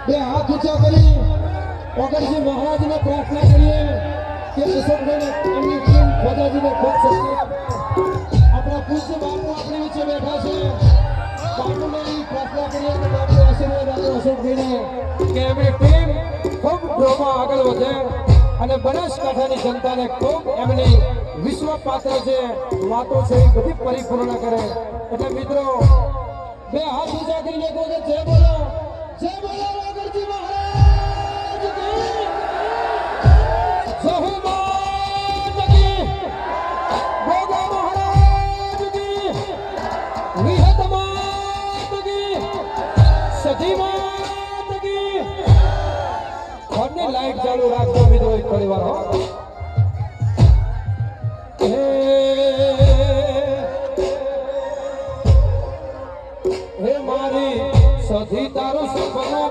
બે હાથ ઊંચા કરી ઓગણજી મહારાજને પ્રાર્થના કરીએ કે અશોકભાઈને એમની ટીમ ખોજાજીને ખૂબ શક્તિ આપે. આપણા પૂજ્ય બાપુ આપણી વચ્ચે બેઠા છે. બાપુને પ્રાર્થના કરીએ કે બાપુ આશીર્વાદ આપો અશોકભાઈને કે એમની ટીમ ખૂબ ડ્રોમાં આગળ વધે અને બનાસકાંઠાની જનતાને ખૂબ એમની વિશ્વ પાત્ર જે વાતો છે એ બધી પરિપૂર્ણ કરે. એટલે મિત્રો બે હાથ ઊંચા કરીને કહો કે જય બોલો વાગડજી મહારાજ કી જય માત કી ભોગા મહારાજ કી વિહત માત કી સધી માત કી. ફોનની લાઈટ ચાલુ રાખજો મિત્રો એક પરિવાર હો. હે મારી સધી તારું સપનું